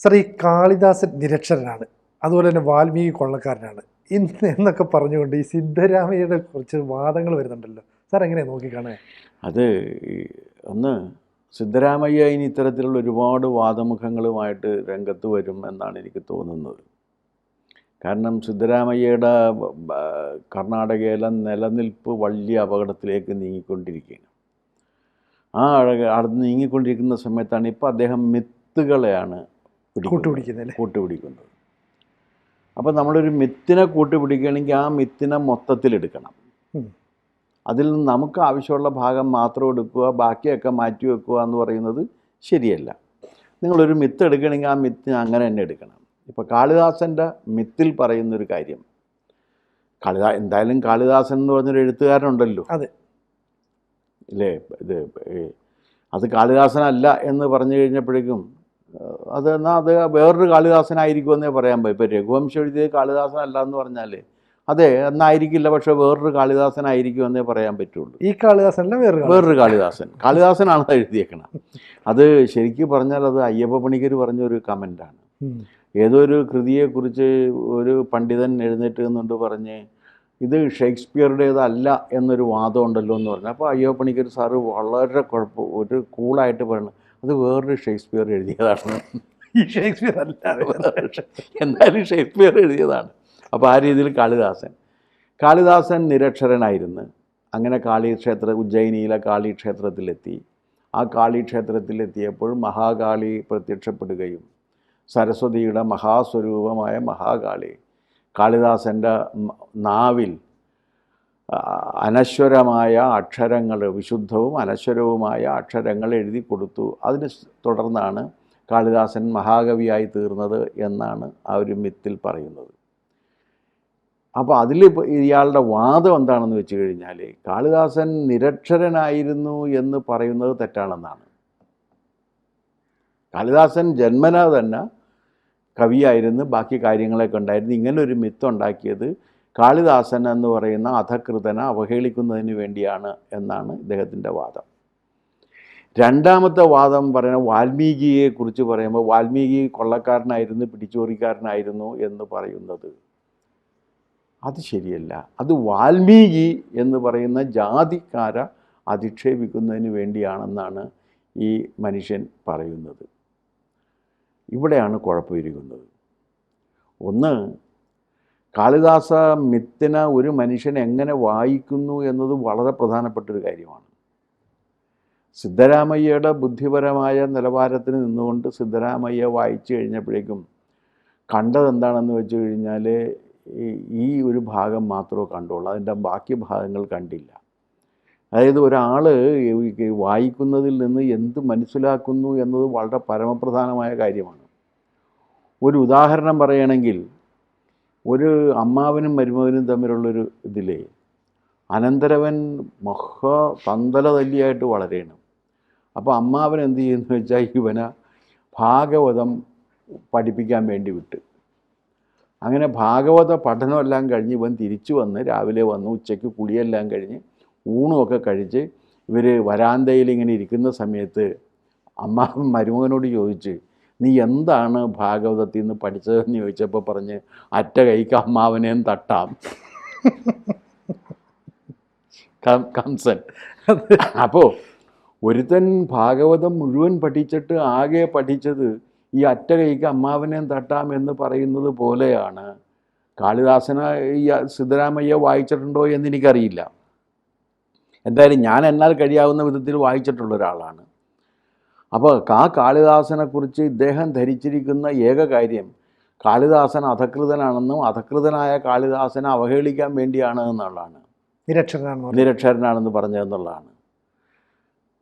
Sir, ഈ കാളിദാസൻ നിരക്ഷരനാണ്, അതുപോലെ തന്നെ വാൽമീകി കൊള്ളക്കാരനാണ് എന്നൊക്കെ പറഞ്ഞുകൊണ്ട് ഈ സിദ്ധരാമയ്യയുടെ കുറച്ച് വാദങ്ങൾ വരുന്നുണ്ടല്ലോ. സാർ എങ്ങനെയാണ് നോക്കിക്കാണേ? അത് ഒന്ന് സിദ്ധരാമയ്യ ഇനി ഇത്തരത്തിലുള്ള ഒരുപാട് വാദമുഖങ്ങളുമായിട്ട് രംഗത്ത് വരും എന്നാണ് എനിക്ക് തോന്നുന്നത്. കാരണം സിദ്ധരാമയ്യയുടെ കർണാടകയിലെ നിലനിൽപ്പ് വലിയ അപകടത്തിലേക്ക് നീങ്ങിക്കൊണ്ടിരിക്കുകയാണ്. അവിടെ നീങ്ങിക്കൊണ്ടിരിക്കുന്ന സമയത്താണ് ഇപ്പോൾ അദ്ദേഹം മിത്തുകളെയാണ് കൂട്ടുപിടിക്കുന്നത്. അപ്പോൾ നമ്മളൊരു മിത്തിനെ കൂട്ടുപിടിക്കുകയാണെങ്കിൽ ആ മിത്തിനെ മൊത്തത്തിലെടുക്കണം. അതിൽ നിന്ന് നമുക്ക് ആവശ്യമുള്ള ഭാഗം മാത്രം എടുക്കുക, ബാക്കിയൊക്കെ മാറ്റി വെക്കുക എന്ന് പറയുന്നത് ശരിയല്ല. നിങ്ങളൊരു മിത്ത് എടുക്കണമെങ്കിൽ ആ മിത്തിന് അങ്ങനെ തന്നെ എടുക്കണം. ഇപ്പോൾ കാളിദാസൻ്റെ മിത്തിൽ പറയുന്നൊരു കാര്യം, എന്തായാലും കാളിദാസൻ എന്ന് പറഞ്ഞൊരു എഴുത്തുകാരനുണ്ടല്ലോ, അതെ ഇല്ലേ? അത് കാളിദാസനല്ല എന്ന് പറഞ്ഞു കഴിഞ്ഞപ്പോഴേക്കും എന്നാൽ അത് വേറൊരു കാളിദാസനായിരിക്കുമെന്നേ പറയാൻ പറ്റും. ഇപ്പോൾ രഘുവംശം എഴുതിയത് കാളിദാസനല്ല എന്ന് പറഞ്ഞാൽ അതെ എന്നായിരിക്കില്ല, പക്ഷേ വേറൊരു കാളിദാസനായിരിക്കുമെന്നേ പറയാൻ പറ്റുള്ളൂ. ഈ കാളിദാസനല്ല വേറൊരു കാളിദാസനാണ് എഴുതിയേക്കണം. അത് ശരിക്കും പറഞ്ഞാൽ അത് അയ്യപ്പ പണിക്കർ പറഞ്ഞൊരു കമൻ്റാണ്. ഏതോ ഒരു കൃതിയെക്കുറിച്ച് ഒരു പണ്ഡിതൻ എഴുന്നേറ്റ് നിന്നുകൊണ്ട് പറഞ്ഞ് ഇത് ഷേക്സ്പിയറുടേതല്ല എന്നൊരു വാദം ഉണ്ടല്ലോ എന്ന് പറഞ്ഞു. അപ്പോൾ അയ്യപ്പ പണിക്കർ സാറ് വളരെ ഒരു കൂളായിട്ട് പറഞ്ഞു, അത് വേറൊരു ഷേക്സ്പിയർ എഴുതിയതാണ്, ഈ ഷേക്സ്പിയർ അല്ല, എന്തായാലും ഷേക്സ്പിയർ എഴുതിയതാണ്. അപ്പോൾ ആ രീതിയിൽ കാളിദാസൻ നിരക്ഷരനായിരുന്നു. അങ്ങനെ ഉജ്ജയിനിയിലെ കാളിക്ഷേത്രത്തിലെത്തി. ആ കാളിക്ഷേത്രത്തിലെത്തിയപ്പോൾ മഹാകാളി പ്രത്യക്ഷപ്പെടുകയും സരസ്വതിയുടെ മഹാസ്വരൂപമായ മഹാകാളി കാളിദാസൻ്റെ നാവിൽ അനശ്വരമായ അക്ഷരങ്ങൾ, വിശുദ്ധവും അനശ്വരവുമായ അക്ഷരങ്ങൾ എഴുതി കൊടുത്തു. അതിന് തുടർന്നാണ് കാളിദാസൻ മഹാകവിയായി തീർന്നത് എന്നാണ് ആ ഒരു മിത്തിൽ പറയുന്നത്. അപ്പോൾ അതിൽ ഇയാളുടെ വാദം എന്താണെന്ന് വെച്ച് കഴിഞ്ഞാൽ കാളിദാസൻ നിരക്ഷരനായിരുന്നു എന്ന് പറയുന്നത് തെറ്റാണെന്നാണ്. കാളിദാസൻ ജന്മനാ തന്നെ കവിയായിരുന്നു, ബാക്കി കാര്യങ്ങളൊക്കെ ഉണ്ടായിരുന്നു. ഇങ്ങനൊരു മിത്ത് ഉണ്ടാക്കിയത് കാളിദാസൻ എന്ന് പറയുന്ന അധകൃതനെ അവഹേളിക്കുന്നതിന് വേണ്ടിയാണ് എന്നാണ് ഇദ്ദേഹത്തിൻ്റെ വാദം. രണ്ടാമത്തെ വാദം പറയുന്നത് വാൽമീകിയെക്കുറിച്ച് പറയുമ്പോൾ വാൽമീകി കൊള്ളക്കാരനായിരുന്നു, പിടിച്ചോറിക്കാരനായിരുന്നു എന്ന് പറയുന്നത് അത് ശരിയല്ല. അത് വാൽമീകി എന്ന് പറയുന്ന ജാതിക്കാരെ അധിക്ഷേപിക്കുന്നതിന് വേണ്ടിയാണെന്നാണ് ഈ മനുഷ്യൻ പറയുന്നത്. ഇവിടെയാണ് കുഴപ്പമിരിക്കുന്നത്. ഒന്ന്, കാളിദാസ മിത്തിനെ ഒരു മനുഷ്യൻ എങ്ങനെ വായിക്കുന്നു എന്നത് വളരെ പ്രധാനപ്പെട്ടൊരു കാര്യമാണ്. സിദ്ധരാമയ്യയുടെ ബുദ്ധിപരമായ നിലവാരത്തിന് നിന്നുകൊണ്ട് സിദ്ധരാമയ്യ വായിച്ചു കഴിഞ്ഞപ്പോഴേക്കും കണ്ടതെന്താണെന്ന് വെച്ച് കഴിഞ്ഞാൽ ഈ ഒരു ഭാഗം മാത്രമേ കണ്ടുള്ളൂ, അതിൻ്റെ ബാക്കി ഭാഗങ്ങൾ കണ്ടില്ല. അതായത് ഒരാൾ വായിക്കുന്നതിൽ നിന്ന് എന്ത് മനസ്സിലാക്കുന്നു എന്നത് വളരെ പരമപ്രധാനമായ കാര്യമാണ്. ഒരു ഉദാഹരണം പറയുകയാണെങ്കിൽ, ഒരു അമ്മാവനും മരുമകനും തമ്മിലുള്ളൊരു ഇതിലേ അനന്തരവൻ തന്തല തല്ലിയായിട്ട് വളരെയാണ്. അപ്പോൾ അമ്മാവൻ എന്ത് ചെയ്യുമെന്ന് വെച്ചാൽ ഇവനെ ഭാഗവതം പഠിപ്പിക്കാൻ വേണ്ടി വിട്ട്. അങ്ങനെ ഭാഗവത പഠനമെല്ലാം കഴിഞ്ഞ് ഇവൻ തിരിച്ചു വന്ന് രാവിലെ വന്ന് ഉച്ചയ്ക്ക് കുളിയെല്ലാം കഴിഞ്ഞ് ഊണുമൊക്കെ കഴിച്ച് ഇവർ വരാന്തയിൽ ഇങ്ങനെ ഇരിക്കുന്ന സമയത്ത് അമ്മാവൻ മരുമകനോട് ചോദിച്ച്, നീ എന്താണ് ഭാഗവതത്തിൽ നിന്ന് പഠിച്ചതെന്ന് ചോദിച്ചപ്പോൾ പറഞ്ഞ്, അറ്റ കൈക്ക് അമ്മാവനെയും തട്ടാം. കംസൻ. അപ്പോൾ ഒരുത്തൻ ഭാഗവതം മുഴുവൻ പഠിച്ചിട്ട് ആകെ പഠിച്ചത് ഈ അറ്റ കൈക്ക് അമ്മാവനെയും തട്ടാം എന്ന് പറയുന്നത് പോലെയാണ്. കാളിദാസനെ ഈ സിദ്ധരാമയ്യ വായിച്ചിട്ടുണ്ടോ എന്നെനിക്കറിയില്ല. എന്തായാലും ഞാൻ എന്നാൽ കഴിയാവുന്ന വിധത്തിൽ വായിച്ചിട്ടുള്ള ഒരാളാണ്. അപ്പോൾ കാളിദാസനെക്കുറിച്ച് ഇദ്ദേഹം ധരിച്ചിരിക്കുന്ന ഏക കാര്യം കാളിദാസൻ അധകൃതനാണെന്നും അധകൃതനായ കാളിദാസനെ അവഹേളിക്കാൻ വേണ്ടിയാണ് എന്നുള്ളതാണ്. നിരക്ഷരനാണെന്ന് പറഞ്ഞതെന്നുള്ളതാണ്.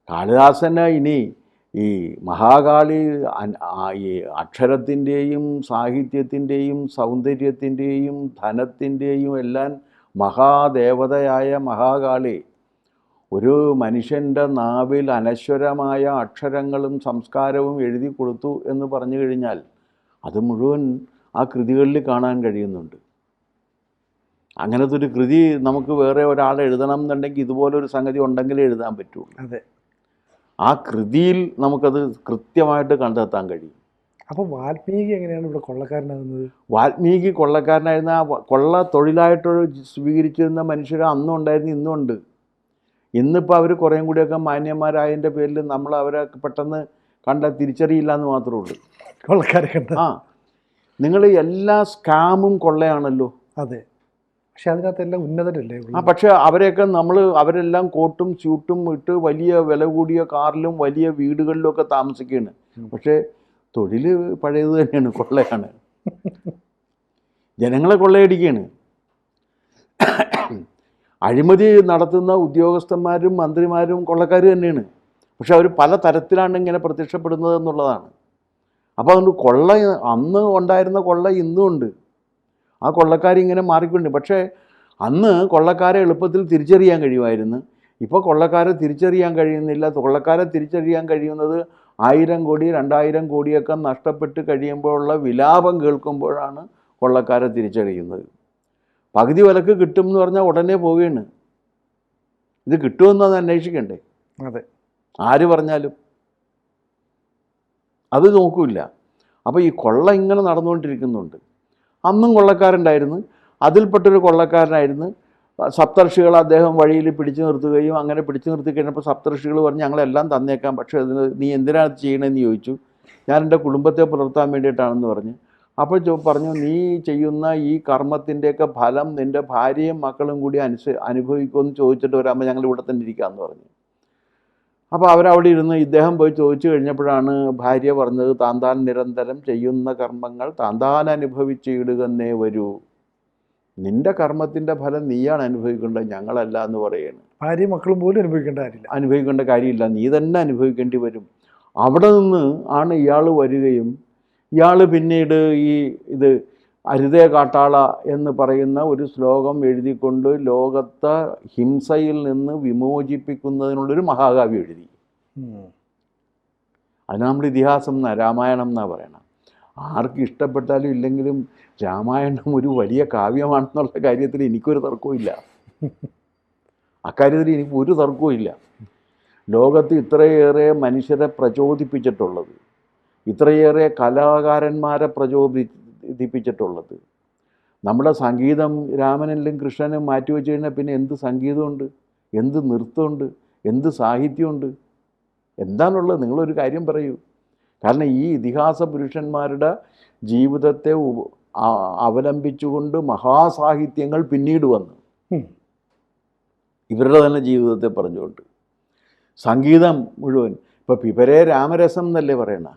കാളിദാസന് ഇനി ഈ മഹാകാളി ഈ അക്ഷരത്തിൻ്റെയും സാഹിത്യത്തിൻ്റെയും സൗന്ദര്യത്തിൻ്റെയും ധനത്തിൻ്റെയും എല്ലാം മഹാദേവതയായ മഹാകാളി ഒരു മനുഷ്യൻ്റെ നാവിൽ അനശ്വരമായ അക്ഷരങ്ങളും സംസ്കാരവും എഴുതി കൊടുത്തു എന്ന് പറഞ്ഞു കഴിഞ്ഞാൽ അത് മുഴുവൻ ആ കൃതികളിൽ കാണാൻ കഴിയുന്നുണ്ട്. അങ്ങനത്തെ ഒരു കൃതി നമുക്ക് വേറെ ഒരാൾ എഴുതണം എന്നുണ്ടെങ്കിൽ ഇതുപോലൊരു സംഗതി ഉണ്ടെങ്കിലേ എഴുതാൻ പറ്റുള്ളൂ. അതെ, ആ കൃതിയിൽ നമുക്കത് കൃത്യമായിട്ട് കണ്ടെത്താൻ കഴിയും. അപ്പോൾ വാൽമീകി എങ്ങനെയാണ് ഇവിടെ കൊള്ളക്കാരനാകുന്നത്? വാൽമീകി കൊള്ളക്കാരനായിരുന്ന കൊള്ള തൊഴിലായിട്ട് സ്വീകരിച്ചിരുന്ന മനുഷ്യർ അന്നും ഉണ്ടായിരുന്നു, ഇന്നും ഉണ്ട്. ഇന്നിപ്പോൾ അവർ കുറേയും കൂടിയൊക്കെ മാന്യന്മാരായതിൻ്റെ പേരിൽ നമ്മൾ അവരെ പെട്ടെന്ന് തിരിച്ചറിയില്ല എന്ന് മാത്രമേ ഉള്ളൂ. കൊള്ളക്കാരെ കണ്ട. ആ, നിങ്ങൾ എല്ലാ സ്കാമും കൊള്ളയാണല്ലോ. അതെ, പക്ഷെ അതിനകത്തെല്ലാം ഉന്നതരല്ലേ? പക്ഷെ അവരെയൊക്കെ അവരെല്ലാം കോട്ടും സ്യൂട്ടും ഇട്ട് വലിയ വില കൂടിയ കാറിലും വലിയ വീടുകളിലും ഒക്കെ താമസിക്കുകയാണ്. പക്ഷേ തൊഴിൽ പഴയത് തന്നെയാണ്, കൊള്ളയാണ്. ജനങ്ങളെ കൊള്ളയടിക്കുകയാണ്. അഴിമതി നടത്തുന്ന ഉദ്യോഗസ്ഥന്മാരും മന്ത്രിമാരും കൊള്ളക്കാർ തന്നെയാണ്. പക്ഷെ അവർ പല തരത്തിലാണ് ഇങ്ങനെ പ്രത്യക്ഷപ്പെടുന്നത് എന്നുള്ളതാണ്. അപ്പോൾ അതുകൊണ്ട് കൊള്ള അന്ന് ഉണ്ടായിരുന്ന കൊള്ള ഇന്നും ഉണ്ട്. ആ കൊള്ളക്കാരിങ്ങനെ മാറിക്കൊണ്ട്. പക്ഷേ അന്ന് കൊള്ളക്കാരെ എളുപ്പത്തിൽ തിരിച്ചറിയാൻ കഴിയുമായിരുന്നു. ഇപ്പോൾ കൊള്ളക്കാരെ തിരിച്ചറിയാൻ കഴിയുന്നില്ല. കൊള്ളക്കാരെ തിരിച്ചറിയാൻ കഴിയുന്നത് 1000 കോടി 2000 കോടിയൊക്കെ നഷ്ടപ്പെട്ട് കഴിയുമ്പോഴുള്ള വിലാപം കേൾക്കുമ്പോഴാണ് കൊള്ളക്കാരെ തിരിച്ചറിയുന്നത്. പകുതി വിലക്ക് കിട്ടും എന്ന് പറഞ്ഞാൽ ഉടനെ പോവുകയാണ്. ഇത് കിട്ടുമെന്നത് അന്വേഷിക്കണ്ടേ? അതെ, ആര് പറഞ്ഞാലും അത് നോക്കില്ല. അപ്പോൾ ഈ കൊള്ള ഇങ്ങനെ നടന്നുകൊണ്ടിരിക്കുന്നുണ്ട്. അന്നും കൊള്ളക്കാരുണ്ടായിരുന്നു. അതിൽപ്പെട്ടൊരു കൊള്ളക്കാരനായിരുന്നു സപ്തർഷികൾ. അദ്ദേഹം വഴിയിൽ പിടിച്ചു നിർത്തുകയും അങ്ങനെ പിടിച്ചു നിർത്തി കഴിഞ്ഞപ്പോൾ സപ്തർഷികൾ പറഞ്ഞ് ഞങ്ങളെല്ലാം തന്നേക്കാം, പക്ഷേ അതിന് നീ എന്തിനാണ് ചെയ്യണമെന്ന് ചോദിച്ചു. ഞാൻ എൻ്റെ കുടുംബത്തെ പുലർത്താൻ വേണ്ടിയിട്ടാണെന്ന് പറഞ്ഞു. അപ്പോൾ പറഞ്ഞു, നീ ചെയ്യുന്ന ഈ കർമ്മത്തിൻ്റെയൊക്കെ ഫലം നിൻ്റെ ഭാര്യയും മക്കളും കൂടി അനുഭവിക്കുമെന്ന് ചോദിച്ചിട്ട് വരാമ്പോൾ ഞങ്ങൾ ഇവിടെ തന്നെ ഇരിക്കാമെന്ന് പറഞ്ഞു. അപ്പോൾ അവരവിടെ ഇരുന്ന് ഇദ്ദേഹം പോയി ചോദിച്ചു കഴിഞ്ഞപ്പോഴാണ് ഭാര്യ പറഞ്ഞത്, താൻ നിരന്തരം ചെയ്യുന്ന കർമ്മങ്ങൾ താൻ അനുഭവിച്ചിടുകന്നേ വരൂ. നിൻ്റെ കർമ്മത്തിൻ്റെ ഫലം നീയാണ് അനുഭവിക്കേണ്ടത്, ഞങ്ങളല്ല എന്ന് പറയുകയാണ്. ഭാര്യയും മക്കളും പോലും അനുഭവിക്കേണ്ട കാര്യമില്ല, നീ തന്നെ അനുഭവിക്കേണ്ടി വരും. അവിടെ നിന്ന് ആണ് ഇയാൾ വരികയും ഇയാൾ പിന്നീട് ഇത് അരുതേ കാട്ടാള എന്ന് പറയുന്ന ഒരു ശ്ലോകം എഴുതിക്കൊണ്ട് ലോകത്തെ ഹിംസയിൽ നിന്ന് വിമോചിപ്പിക്കുന്നതിനുള്ളൊരു മഹാകാവ്യം എഴുതി. അത് നമ്മൾ ഇതിഹാസം രാമായണം എന്നാണ് പറയണം. ആർക്ക് ഇഷ്ടപ്പെട്ടാലും ഇല്ലെങ്കിലും രാമായണം ഒരു വലിയ കാവ്യമാണെന്നുള്ള കാര്യത്തിൽ എനിക്കൊരു തർക്കവും അക്കാര്യത്തിൽ എനിക്ക് ഒരു തർക്കവും ലോകത്ത് ഇത്രയേറെ മനുഷ്യരെ പ്രചോദിപ്പിച്ചിട്ടുള്ളത്, ഇത്രയേറെ കലാകാരന്മാരെ പ്രചോദിപ്പിച്ചിട്ടുള്ളത്. നമ്മുടെ സംഗീതം രാമനെല്ലാം കൃഷ്ണനും മാറ്റിവെച്ച് കഴിഞ്ഞാൽ പിന്നെ എന്ത് സംഗീതമുണ്ട്, എന്ത് നൃത്തമുണ്ട്, എന്ത് സാഹിത്യമുണ്ട്, എന്താണുള്ളത്? നിങ്ങളൊരു കാര്യം പറയൂ. കാരണം ഈ ഇതിഹാസ പുരുഷന്മാരുടെ ജീവിതത്തെ അവലംബിച്ചുകൊണ്ട് മഹാസാഹിത്യങ്ങൾ പിന്നീട് വന്നു, ഇവരുടെ തന്നെ ജീവിതത്തെ പറഞ്ഞുകൊണ്ട്. സംഗീതം മുഴുവൻ ഇപ്പോൾ പിപരേ രാമരസം എന്നല്ലേ പറയണ,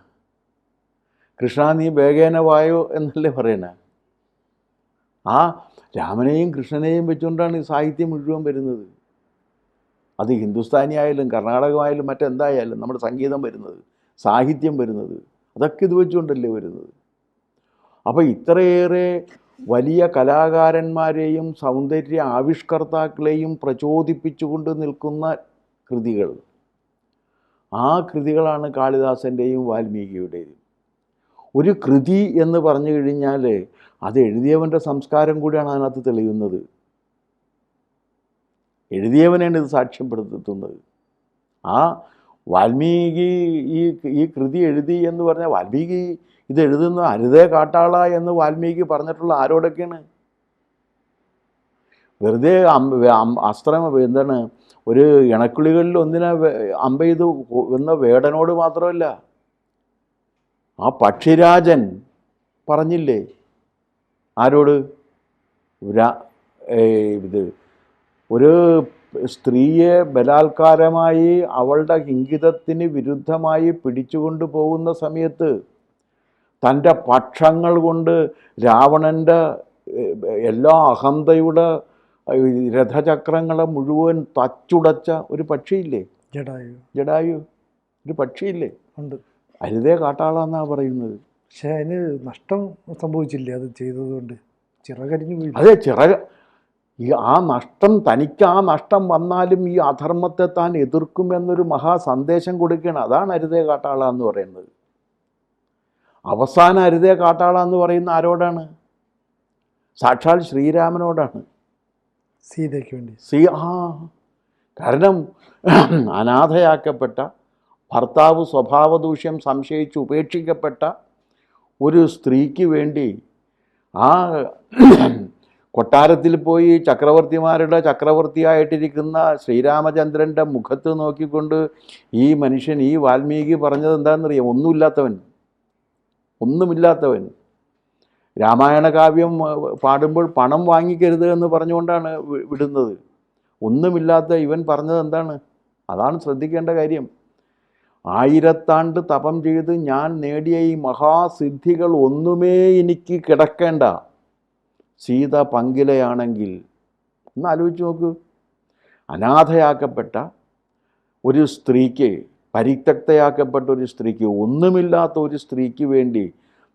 കൃഷ്ണ നീ വേഗേന വായോ എന്നല്ലേ പറയണ. ആ രാമനെയും കൃഷ്ണനെയും വെച്ചുകൊണ്ടാണ് ഈ സാഹിത്യം മുഴുവൻ വരുന്നത്. അത് ഹിന്ദുസ്ഥാനി ആയാലും കർണാടകമായാലും മറ്റെന്തായാലും നമ്മുടെ സംഗീതം വരുന്നത്, സാഹിത്യം വരുന്നത്, അതൊക്കെ ഇത് വെച്ചുകൊണ്ടല്ലേ വരുന്നത്. അപ്പോൾ ഇത്രയേറെ വലിയ കലാകാരന്മാരെയും സൗന്ദര്യ ആവിഷ്കർത്താക്കളെയും പ്രചോദിപ്പിച്ചുകൊണ്ട് നിൽക്കുന്ന കൃതികൾ, ആ കൃതികളാണ് കാളിദാസൻ്റെയും വാൽമീകിയുടെയും. ഒരു കൃതി എന്ന് പറഞ്ഞു കഴിഞ്ഞാൽ അത് എഴുതിയവൻ്റെ സംസ്കാരം കൂടിയാണ് അതിനകത്ത് തെളിയുന്നത്. എഴുതിയവനാണ് ഇത് സാക്ഷ്യപ്പെടുത്തുന്നത്. ആ വാൽമീകി ഈ കൃതി എഴുതി എന്ന് പറഞ്ഞാൽ വാൽമീകി ഇത് എഴുതുന്ന അരുതേ കാട്ടാള എന്ന് വാൽമീകി പറഞ്ഞിട്ടുള്ള ആരോടൊക്കെയാണ്? വെറുതെ അസ്ത്രം എന്താണ് ഒരു ഇണക്കിളികളിൽ ഒന്നിനെ അമ്പെയ്ത് എന്ന വേടനോട് മാത്രമല്ല, ആ പക്ഷിരാജൻ പറഞ്ഞില്ലേ ആരോട്? ഇത് ഒരു സ്ത്രീയെ ബലാത്കാരമായി അവളുടെ ഇംഗിതത്തിന് വിരുദ്ധമായി പിടിച്ചുകൊണ്ട് പോകുന്ന സമയത്ത് തൻ്റെ പക്ഷങ്ങൾ കൊണ്ട് രാവണൻ്റെ എല്ലാ അഹന്തയുടെ രഥചക്രങ്ങളെ മുഴുവൻ തച്ചുടച്ച ഒരു പക്ഷിയില്ലേ, ജടായു, ഒരു പക്ഷിയില്ലേ, ഉണ്ട്. അരുതേ കാട്ടാള എന്നാണ് പറയുന്നത്. പക്ഷെ അതിന് നഷ്ടം സംഭവിച്ചില്ലേ അത് ചെയ്തതുകൊണ്ട്? ചിറകരിഞ്ഞു പോയി. അതെ, ആ നഷ്ടം തനിക്ക് ആ നഷ്ടം വന്നാലും ഈ അധർമ്മത്തെ താൻ എതിർക്കുമെന്നൊരു മഹാസന്ദേശം കൊടുക്കുകയാണ്. അതാണ് അരുതേ കാട്ടാള എന്ന് പറയുന്നത്. അവസാനം അരുതേ കാട്ടാള എന്ന് പറയുന്ന ആരോടാണ്? സാക്ഷാൽ ശ്രീരാമനോടാണ്, സീതയ്ക്ക് വേണ്ടി. കാരണം അനാഥയാക്കപ്പെട്ട, ഭർത്താവ് സ്വഭാവദൂഷ്യം സംശയിച്ച് ഉപേക്ഷിക്കപ്പെട്ട ഒരു സ്ത്രീക്ക് വേണ്ടി ആ കൊട്ടാരത്തിൽ പോയി ചക്രവർത്തിമാരുടെ ചക്രവർത്തിയായിട്ടിരിക്കുന്ന ശ്രീരാമചന്ദ്രൻ്റെ മുഖത്ത് നോക്കിക്കൊണ്ട് ഈ മനുഷ്യൻ, ഈ വാൽമീകി പറഞ്ഞത് എന്താണെന്നറിയാം? ഒന്നുമില്ലാത്തവൻ. രാമായണ കാവ്യം പാടുമ്പോൾ പണം വാങ്ങിക്കരുത് എന്ന് പറഞ്ഞുകൊണ്ടാണ് വിടുന്നത്. ഒന്നുമില്ലാത്ത ഇവൻ പറഞ്ഞത് എന്താണ്? അതാണ് ശ്രദ്ധിക്കേണ്ട കാര്യം. 1000 ആണ്ട് തപം ചെയ്ത് ഞാൻ നേടിയ ഈ മഹാസിദ്ധികൾ ഒന്നുമേ എനിക്ക് കിടക്കേണ്ട. സീത പങ്കിലയാണെങ്കിൽ ഒന്ന് ആലോചിച്ച് നോക്കൂ. അനാഥയാക്കപ്പെട്ട ഒരു സ്ത്രീക്ക്, പരിത്യക്തയാക്കപ്പെട്ട ഒരു സ്ത്രീക്ക്, ഒന്നുമില്ലാത്ത ഒരു സ്ത്രീക്ക് വേണ്ടി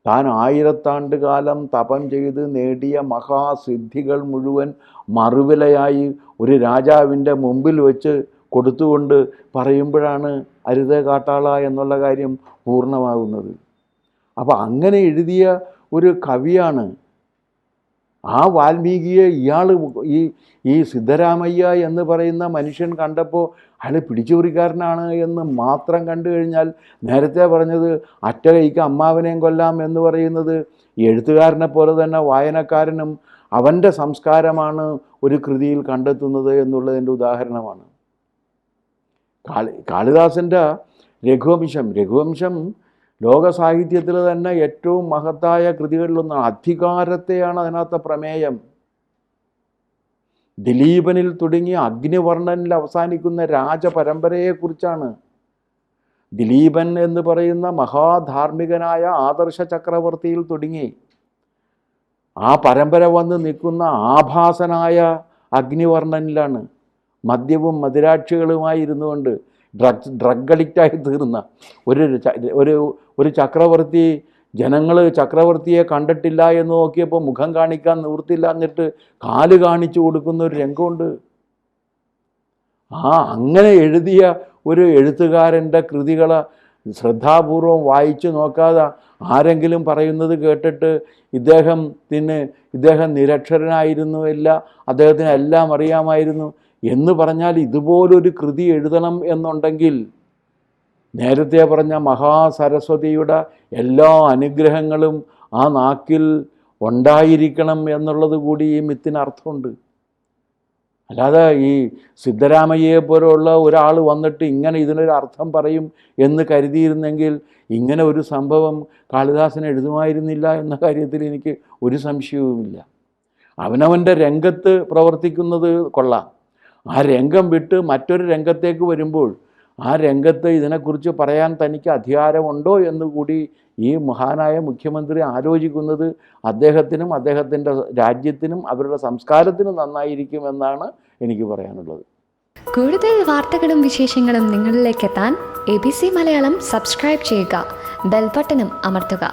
താൻ 1000 ആണ്ട് കാലം തപം ചെയ്ത് നേടിയ മഹാസിദ്ധികൾ മുഴുവൻ മറുവിലയായി ഒരു രാജാവിൻ്റെ മുമ്പിൽ വെച്ച് കൊടുത്തുകൊണ്ട് പറയുമ്പോഴാണ് അരുതേ കാട്ടാള എന്നുള്ള കാര്യം പൂർണ്ണമാകുന്നത്. അപ്പോൾ അങ്ങനെ എഴുതിയ ഒരു കവിയാണ്. ആ വാൽമീകിയെ ഈ സിദ്ധരാമയ്യ എന്ന് പറയുന്ന മനുഷ്യൻ കണ്ടപ്പോൾ അയാൾ പിടിച്ചുപറിക്കാരനാണ് എന്ന് മാത്രം കണ്ടു കഴിഞ്ഞാൽ, നേരത്തെ പറഞ്ഞത് അറ്റ കൈക്ക് അമ്മാവനെയും കൊല്ലാം എന്ന് പറയുന്നത് എഴുത്തുകാരനെ പോലെ തന്നെ വായനക്കാരനും അവൻ്റെ സംസ്കാരമാണ് ഒരു കൃതിയിൽ കണ്ടെത്തുന്നത് എന്നുള്ളതിൻ്റെ ഉദാഹരണമാണ്. കാളിദാസൻ്റെ രഘുവംശം ലോക സാഹിത്യത്തിൽ തന്നെ ഏറ്റവും മഹത്തായ കൃതികളിലൊന്നാണ്. അധികാരത്തെയാണ് അതിനകത്ത് പ്രമേയം. ദിലീപനിൽ തുടങ്ങി അഗ്നിവർണ്ണനിൽ അവസാനിക്കുന്ന രാജപരമ്പരയെക്കുറിച്ചാണ്. ദിലീപൻ എന്ന് പറയുന്ന മഹാധാർമ്മികനായ ആദർശ ചക്രവർത്തിയിൽ തുടങ്ങി ആ പരമ്പര വന്ന് നിൽക്കുന്ന ആഭാസനായ അഗ്നിവർണ്ണനിലാണ്. മദ്യവും മദിരാക്ഷികളുമായി ഇരുന്നുകൊണ്ട് ഡ്രഗ് അഡിക്റ്റായി തീർന്ന ഒരു ചക്രവർത്തി, ജനങ്ങൾ ചക്രവർത്തിയെ കണ്ടിട്ടില്ല എന്ന് നോക്കിയപ്പോൾ മുഖം കാണിക്കാൻ നിവൃത്തില്ല, എന്നിട്ട് കാല് കാണിച്ചു കൊടുക്കുന്ന ഒരു രംഗമുണ്ട്. അങ്ങനെ എഴുതിയ ഒരു എഴുത്തുകാരൻ്റെ കൃതികളെ ശ്രദ്ധാപൂർവം വായിച്ചു നോക്കാതെ ആരെങ്കിലും പറയുന്നത് കേട്ടിട്ട് ഇദ്ദേഹം നിരക്ഷരനായിരുന്നു, അദ്ദേഹത്തിന് എല്ലാം അറിയാമായിരുന്നു എന്ന് പറഞ്ഞാൽ ഇതുപോലൊരു കൃതി എഴുതണം എന്നുണ്ടെങ്കിൽ നേരത്തെ പറഞ്ഞ മഹാസരസ്വതിയുടെ എല്ലാ അനുഗ്രഹങ്ങളും ആ നാക്കിൽ ഉണ്ടായിരിക്കണം എന്നുള്ളത് കൂടി ഈ മിത്തിന് അർത്ഥമുണ്ട്. അല്ലാതെ ഈ സിദ്ധരാമയ്യയെ പോലുള്ള ഒരാൾ വന്നിട്ട് ഇങ്ങനെ ഇതിനൊരു അർത്ഥം പറയും എന്ന് കരുതിയിരുന്നെങ്കിൽ ഇങ്ങനെ ഒരു സംഭവം കാളിദാസൻ എഴുതുമായിരുന്നില്ല എന്ന കാര്യത്തിൽ എനിക്ക് ഒരു സംശയവുമില്ല. അവനവൻ്റെ രംഗത്ത് പ്രവർത്തിക്കുന്നത് കൊള്ളാം. ആ രംഗം വിട്ട് മറ്റൊരു രംഗത്തേക്ക് വരുമ്പോൾ ആ രംഗത്ത് ഇതിനെക്കുറിച്ച് പറയാൻ തനിക്ക് അധികാരമുണ്ടോ എന്നുകൂടി ഈ മഹാനായ മുഖ്യമന്ത്രി ആലോചിക്കുന്നത് അദ്ദേഹത്തിനും അദ്ദേഹത്തിൻ്റെ രാജ്യത്തിനും അവരുടെ സംസ്കാരത്തിനും നന്നായിരിക്കുമെന്നാണ് എനിക്ക് പറയാനുള്ളത്. കൂടുതൽ വാർത്തകളും വിശേഷങ്ങളും നിങ്ങളിലേക്ക് എത്താൻ ABC മലയാളം സബ്സ്ക്രൈബ് ചെയ്യുക, ബെൽ ബട്ടണും അമർത്തുക.